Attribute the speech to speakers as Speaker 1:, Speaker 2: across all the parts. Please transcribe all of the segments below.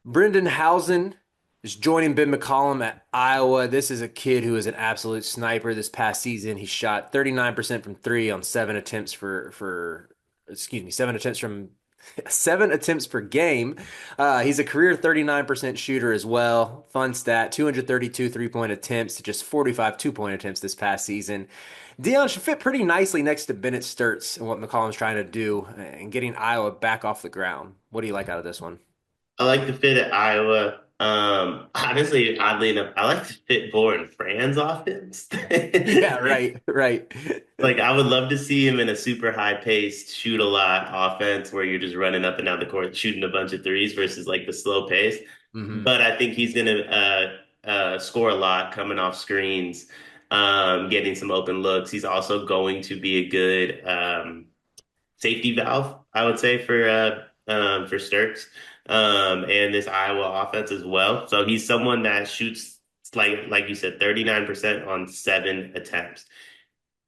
Speaker 1: Brendan Hausen is joining Ben McCollum at Iowa. This is a kid who is an absolute sniper. This past season, he shot 39% from three on seven attempts from 7 attempts per game. He's a career 39% shooter as well. Fun stat, 232 three-point attempts to just 45 two-point attempts this past season. Dion should fit pretty nicely next to Bennett Sturts and what McCollum's trying to do and getting Iowa back off the ground. What do you like out of this one?
Speaker 2: I like the fit at Iowa. Honestly, oddly enough, I like the fit more in Fran's offense.
Speaker 1: Yeah, right, right.
Speaker 2: Like, I would love to see him in a super high-paced, shoot a lot offense where you're just running up and down the court, shooting a bunch of threes versus like the slow pace.
Speaker 1: Hmm.
Speaker 2: But I think he's gonna score a lot coming off screens, getting some open looks. He's also going to be a good safety valve, I would say, for Sturks and this Iowa offense as well. So he's someone that shoots like you said, 39% on 7 attempts.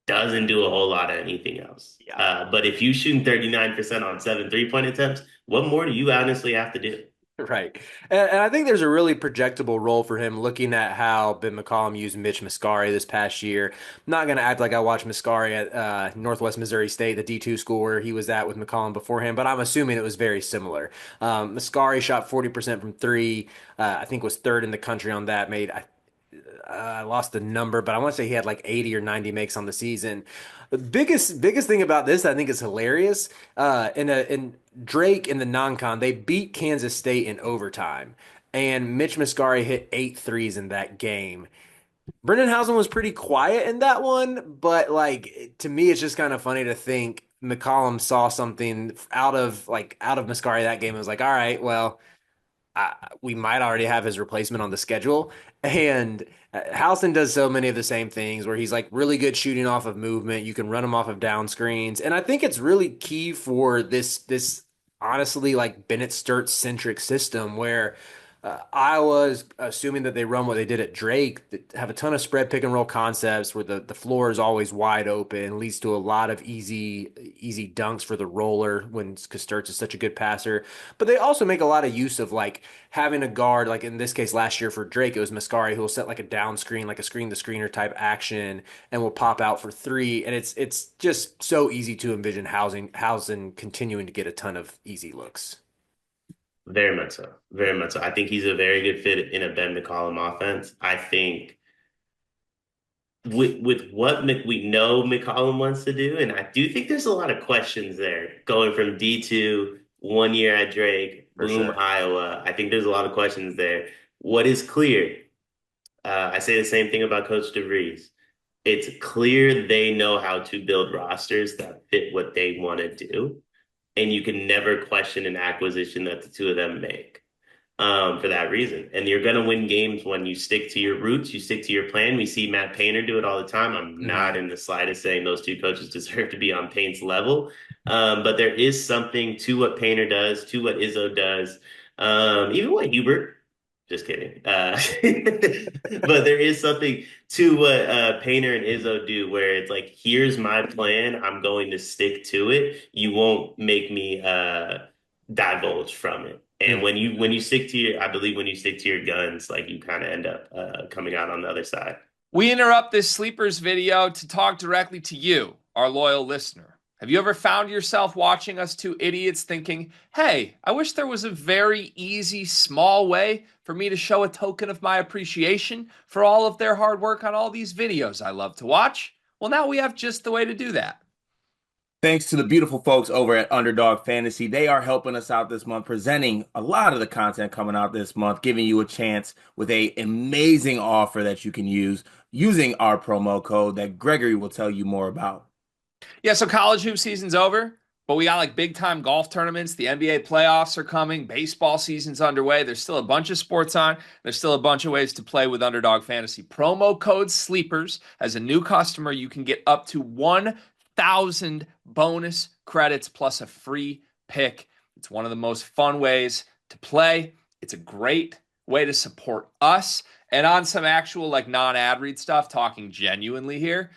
Speaker 2: Doesn't do a whole lot of anything else.
Speaker 1: Yeah.
Speaker 2: But if you shoot 39% on 7 3-point attempts, what more do you honestly have to do?
Speaker 1: Right. And I think there's a really projectable role for him looking at how Ben McCollum used Mitch Muscari this past year. I'm not going to act like I watched Muscari at Northwest Missouri State, the D2 school where he was at with McCollum beforehand, but I'm assuming it was very similar. Muscari shot 40% from three, I think was third in the country on that, I lost the number, but I want to say he had like 80 or 90 makes on the season. The biggest thing about this I think is hilarious. In Drake in the non-con, they beat Kansas State in overtime, and Mitch Muscari hit eight threes in that game. Brendan Hausen was pretty quiet in that one, but like to me, it's just kind of funny to think McCollum saw something out of Muscari that game and was like, all right, well, we might already have his replacement on the schedule. And Houston does so many of the same things where he's like really good shooting off of movement. You can run him off of down screens. And I think it's really key for this honestly like Bennett Sturts centric system where Iowa is assuming that they run what they did at Drake, that have a ton of spread pick and roll concepts where the floor is always wide open, leads to a lot of easy dunks for the roller when because Sturts is such a good passer. But they also make a lot of use of like having a guard, like in this case last year for Drake, it was Mascari who will set like a down screen, like a screen to screener type action, and will pop out for three. And it's just so easy to envision housing continuing to get a ton of easy looks.
Speaker 2: Very much so. Very much so. I think he's a very good fit in a Ben McCollum offense. I think with what we know McCollum wants to do, and I do think there's a lot of questions there going from D2 1 year at Drake,
Speaker 1: For
Speaker 2: boom,
Speaker 1: sure.
Speaker 2: Iowa. I think there's a lot of questions there. What is clear? I say the same thing about Coach DeVries. It's clear they know how to build rosters that fit what they want to do, and you can never question an acquisition that the two of them make for that reason. And you're going to win games when you stick to your roots, you stick to your plan. We see Matt Painter do it all the time. I'm not
Speaker 1: Mhm.
Speaker 2: in the slightest saying those two coaches deserve to be on Paint's level, but there is something to what Painter does, to what Izzo does, even what Hubert. Just kidding. But there is something to what Painter and Izzo do where it's like, here's my plan. I'm going to stick to it. You won't make me divulge from it. And
Speaker 1: Mhm.
Speaker 2: when you stick to your, I believe when you stick to your guns, like you kind of end up coming out on the other side.
Speaker 3: We interrupt this sleepers video to talk directly to you, our loyal listener. Have you ever found yourself watching us two idiots thinking, hey, I wish there was a very easy, small way for me to show a token of my appreciation for all of their hard work on all these videos I love to watch? Well, now we have just the way to do that.
Speaker 4: Thanks to the beautiful folks over at Underdog Fantasy. They are helping us out this month, presenting a lot of the content coming out this month, giving you a chance with a amazing offer that you can use using our promo code that Gregory will tell you more about.
Speaker 3: Yeah, so college hoop season's over, but we got like big time golf tournaments. The NBA playoffs are coming. Baseball season's underway. There's still a bunch of sports on. There's still a bunch of ways to play with Underdog Fantasy. Promo code SLEEPERS. As a new customer, you can get up to 1,000 bonus credits plus a free pick. It's one of the most fun ways to play. It's a great way to support us. And on some actual like non-ad read stuff, talking genuinely here,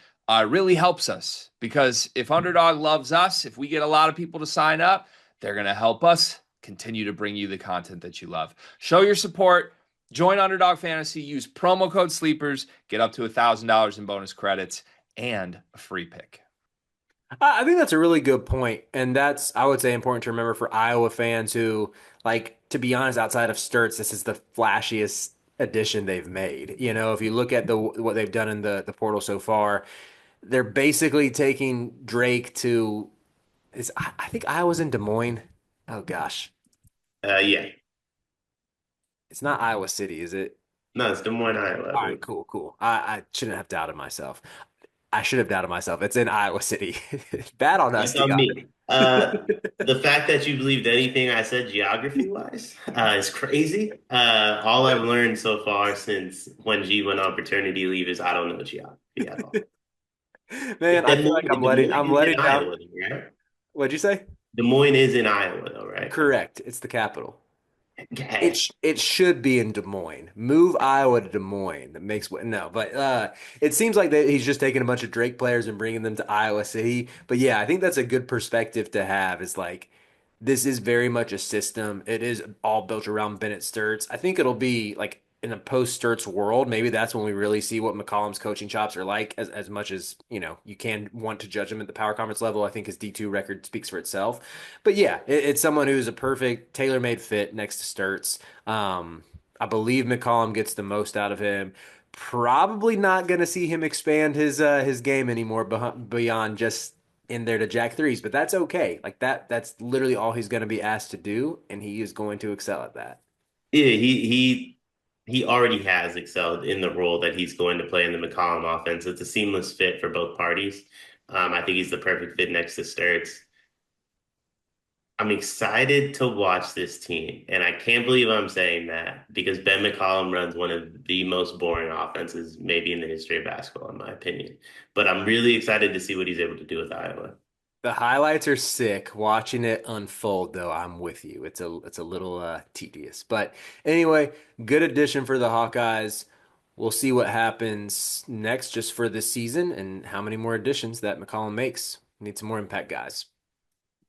Speaker 3: really helps us because if Underdog loves us, if we get a lot of people to sign up, they're going to help us continue to bring you the content that you love. Show your support. Join Underdog Fantasy. Use promo code SLEEPERS. Get up to $1,000 in bonus credits and a free pick.
Speaker 1: I think that's a really good point, and that's, I would say, important to remember for Iowa fans who, like, to be honest, outside of Sturts, this is the flashiest addition they've made. You know, if you look at what they've done in the portal so far, they're basically taking Drake to I think Iowa's in Des Moines. Oh gosh,
Speaker 2: Yeah.
Speaker 1: it's not Iowa City, is it?
Speaker 2: No, it's Des Moines, Iowa, I
Speaker 1: All right,
Speaker 2: believe.
Speaker 1: cool, cool. I shouldn't have doubted myself. I should have doubted myself. It's in Iowa City. Bad on us,
Speaker 2: That's on
Speaker 1: Dion.
Speaker 2: me. The fact that you believed anything I said geography-wise is crazy. All I've learned so far since when G went on paternity leave is I don't know geography at all.
Speaker 1: Man, I
Speaker 2: Des
Speaker 1: feel like
Speaker 2: Moines, Des Moines
Speaker 1: I'm
Speaker 2: is in
Speaker 1: letting down.
Speaker 2: Iowa, right?
Speaker 1: What'd you say?
Speaker 2: Des Moines is in Iowa, though, right?
Speaker 1: Correct. It's the capital.
Speaker 2: Okay.
Speaker 1: It should be in Des Moines. Move Iowa to Des Moines. That makes no, but it seems like that he's just taking a bunch of Drake players and bringing them to Iowa City. But yeah, I think that's a good perspective to have. Is like this is very much a system. It is all built around Bennett Sturts. I think it'll be like in a post Sturts world. Maybe that's when we really see what McCollum's coaching chops are like. As much as you know, you can want to judge him at the power conference level. I think his D2 record speaks for itself. But yeah, it's someone who's a perfect tailor-made fit next to Sturts. I believe McCollum gets the most out of him. Probably not going to see him expand his game anymore beyond just in there to jack threes, but that's okay. Like that's literally all he's going to be asked to do, and he is going to excel at that.
Speaker 2: Yeah, he already has excelled in the role that he's going to play in the McCollum offense. It's a seamless fit for both parties. I think he's the perfect fit next to Sturts. I'm excited to watch this team, and I can't believe I'm saying that because Ben McCollum runs one of the most boring offenses maybe in the history of basketball, in my opinion. But I'm really excited to see what he's able to do with Iowa.
Speaker 1: The highlights are sick. Watching it unfold, though, I'm with you. It's a little tedious, but anyway, good addition for the Hawkeyes. We'll see what happens next, just for this season, and how many more additions that McCollum makes. Need some more impact guys.